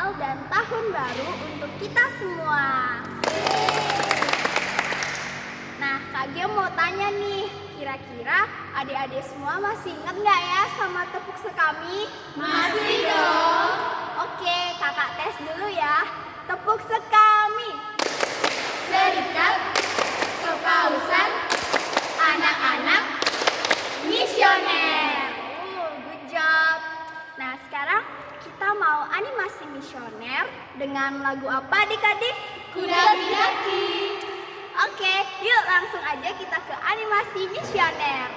Natal dan Tahun Baru untuk kita semua. Nah, Kak Gem mau tanya nih, kira-kira adik-adik semua masih ingat nggak ya sama tepuk sekami? Masih dong. Oke, kakak tes dulu ya. Tepuk sekami. Serikat Kepausan Anak-anak Misioner. Good job. Nah, sekarang kita mau animasi misioner dengan lagu apa adik-adik? Kudaki-daki. Oke, yuk langsung aja kita ke animasi misioner.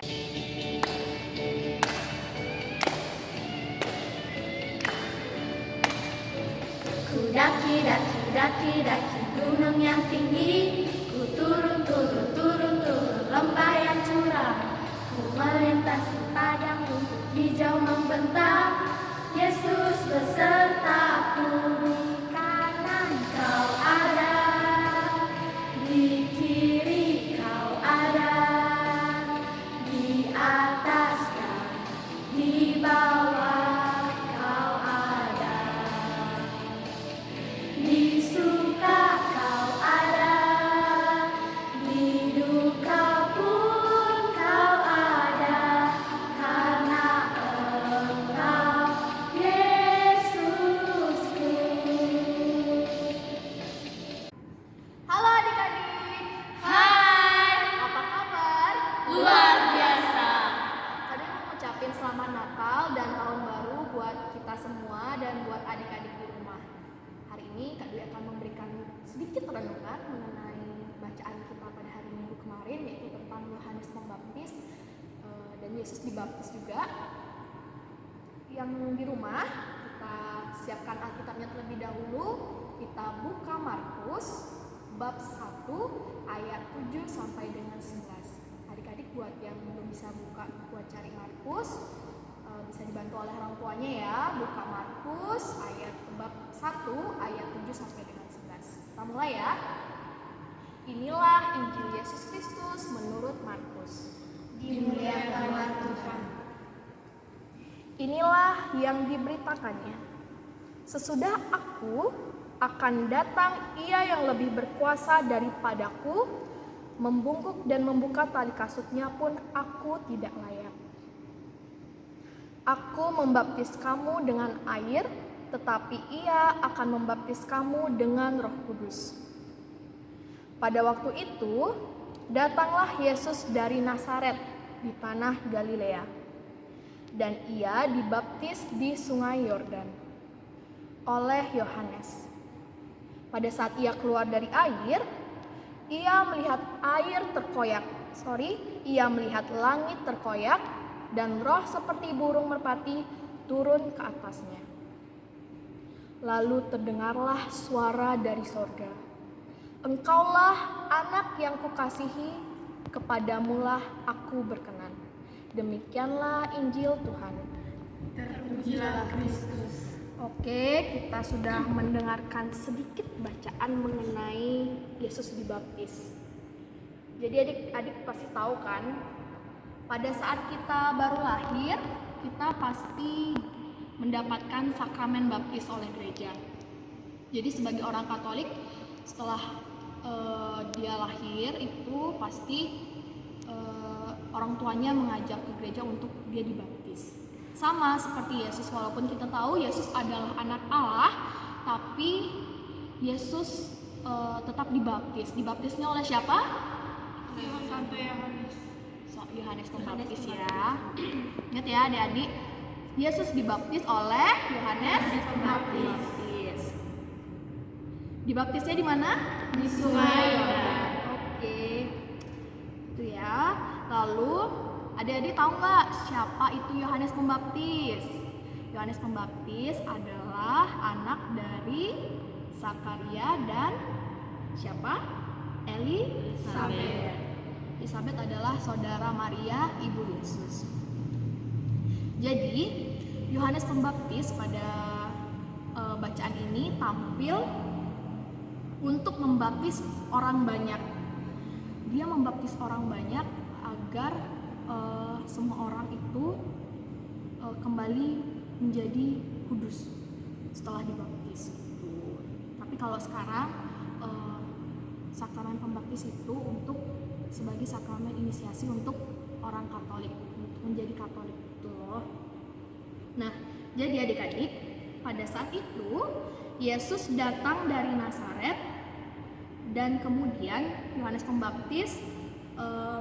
Kudaki-daki, daki-daki gunung yang tinggi. Ku turun lembah yang curam. Ku melintasi padang rumput hijau membentang. Yesus besertaku. Kanan kau ada, di kiri kau ada, di atas dan di bawah kau ada. Di suka kau ada, di duka pun kau ada, karena Engkau Yesusku. Halo adik-adik. Hai, Apa kabar? luar biasa. Tadi mau ngucapin selamat Natal dan Tahun Baru buat kita semua dan buat adik-adik di rumah. Hari ini Kak Dwi akan memberikan sedikit renungan mengenai bacaan kita pada hari Minggu kemarin, yaitu tentang Yohanes Pembaptis dan Yesus dibaptis juga. Yang di rumah, kita siapkan Alkitabnya terlebih dahulu. Kita buka Markus bab 1 ayat 7 sampai dengan 11. Adik-adik buat yang belum bisa buka, buat cari Markus, bisa dibantu oleh orang tuanya ya. Buka Markus ayat bab 1 ayat 7 sampai dengan 11. Kita mulai ya. Inilah Injil Yesus Kristus menurut Markus. Dimuliakanlah Tuhan. Inilah yang diberitakannya. Sesudah aku akan datang Ia yang lebih berkuasa daripadaku, membungkuk dan membuka tali kasutnya pun aku tidak layak. Aku membaptis kamu dengan air, tetapi Ia akan membaptis kamu dengan Roh Kudus. Pada waktu itu, datanglah Yesus dari Nazaret di tanah Galilea, dan Ia dibaptis di Sungai Yordan oleh Yohanes. Pada saat Ia keluar dari air, Ia melihat langit terkoyak dan roh seperti burung merpati turun ke atasnya. Lalu terdengarlah suara dari sorga, "Engkaulah anak yang kukasihi, kepadamulah aku berkenan." Demikianlah Injil Tuhan. Terpujilah Kristus. Oke, kita sudah mendengarkan sedikit bacaan mengenai Yesus dibaptis. Jadi adik-adik pasti tahu kan, pada saat kita baru lahir, kita pasti mendapatkan sakramen baptis oleh gereja. Jadi sebagai orang Katolik, setelah dia lahir itu pasti orang tuanya mengajak ke gereja untuk dia dibaptis. Sama seperti Yesus, walaupun kita tahu Yesus adalah anak Allah, tapi Yesus tetap dibaptis. Dibaptisnya oleh siapa? Santo Yohanes. Yohanes Pembaptis ya. Ingat ya adik-adik, Yesus dibaptis oleh Yohanes Pembaptis. Dibaptisnya di mana? Di Sungai Yordan. Oke, itu ya. Lalu adik-adik tahu nggak siapa itu Yohanes Pembaptis? Yohanes Pembaptis adalah anak dari Zakaria dan siapa? Elisabet. Elisabet adalah saudara Maria, ibu Yesus. Jadi Yohanes Pembaptis pada bacaan ini tampil untuk membaptis orang banyak. Dia membaptis orang banyak agar semua orang itu kembali menjadi kudus setelah dibaptis. pembaptis gitu. Tapi kalau sekarang sakramen pembaptis itu untuk sebagai sakramen inisiasi untuk orang Katolik, untuk menjadi Katolik gitu loh. Nah, jadi adik-adik, pada saat itu Yesus datang dari Nazaret dan kemudian Yohanes Pembaptis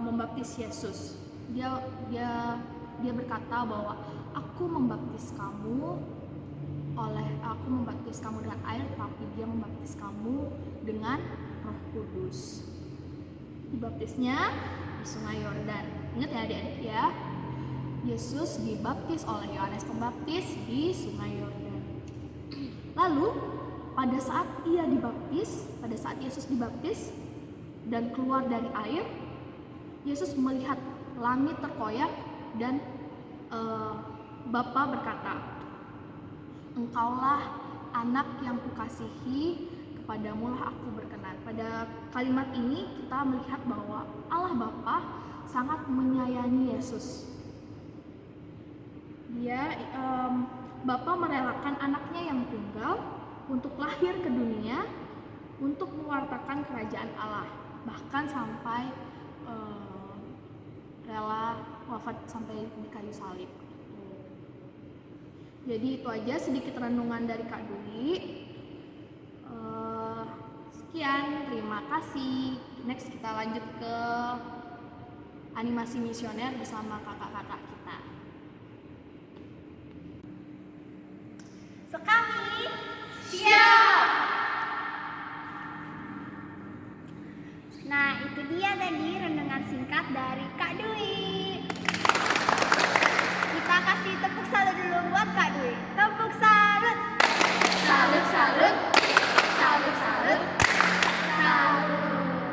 membaptis Yesus. Dia berkata bahwa aku membaptis kamu dengan air, tapi dia membaptis kamu dengan Roh Kudus. Dibaptisnya di Sungai Yordan. Ingat ya adik-adik ya. Yesus dibaptis oleh Yohanes Pembaptis di Sungai Yordan. Lalu pada saat Yesus dibaptis dan keluar dari air, Yesus melihat langit terkoyak dan Bapa berkata, "Engkaulah anak yang kukasihi, kepadamulah aku berkenan." Pada kalimat ini kita melihat bahwa Allah Bapa sangat menyayangi Yesus. Bapa merelakan anaknya yang tunggal untuk lahir ke dunia, untuk mewartakan kerajaan Allah, bahkan sampai rela wafat sampai di kayu salib. Jadi itu aja sedikit renungan dari Kak Dwi. Sekian, terima kasih. Next kita lanjut ke animasi misioner bersama kakak-kakak kita. Sekali siap. Nah, itu dia tadi renungan singkat dari Kak Dwi. Kita kasih tepuk salut dulu buat Kak Dwi. Tepuk salut. Salut, salut. Salut, salut. Salut.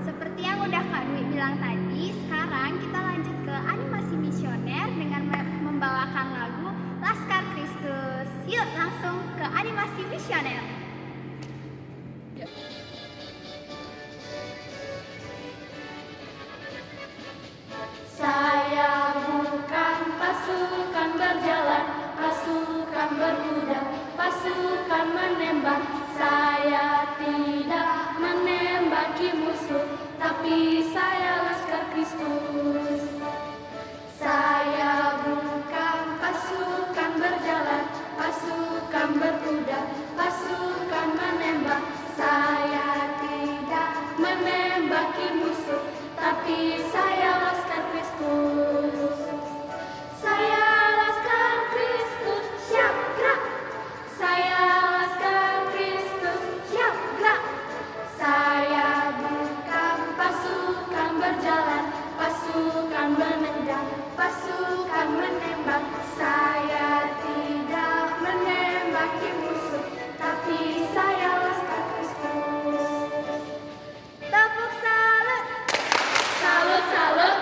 Seperti yang udah Kak Dwi bilang tadi, sekarang kita lanjut ke animasi misioner dengan membawakan lagu Laskar Kristus. Yuk langsung ke animasi misioner. Saya bukan pasukan berjalan, pasukan berkuda, pasukan menembak. Saya tidak menembaki musuh, tapi saya Laskar Kristus. Saya bukan pasukan berjalan, pasukan berkuda, pasukan menembak. Saya tidak menembaki musuh, tapi saya Laskar Kristus. Saya Laskar Kristus, siap gerak. Saya Laskar Kristus, siap gerak. Saya bukan pasukan berjalan, pasukan menendang, pasukan menembak. Saya tidak menembaki musuh, tapi saya Laskar Kristus. Tepuk salut. Salut, salut.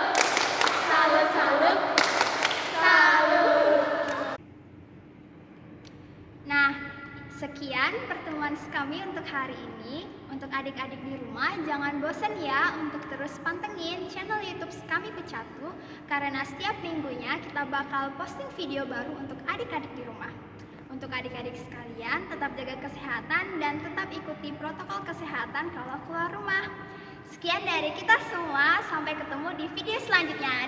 Salut, salut. Salut. Nah, sekian pertemuan kami untuk hari ini. Untuk adik-adik di rumah, jangan bosan ya untuk terus pantengin channel YouTube kami Pecatu, karena setiap minggunya kita bakal posting video baru untuk adik-adik di rumah. Untuk adik-adik sekalian, tetap jaga kesehatan dan tetap ikuti protokol kesehatan kalau keluar rumah. Sekian dari kita semua, sampai ketemu di video selanjutnya.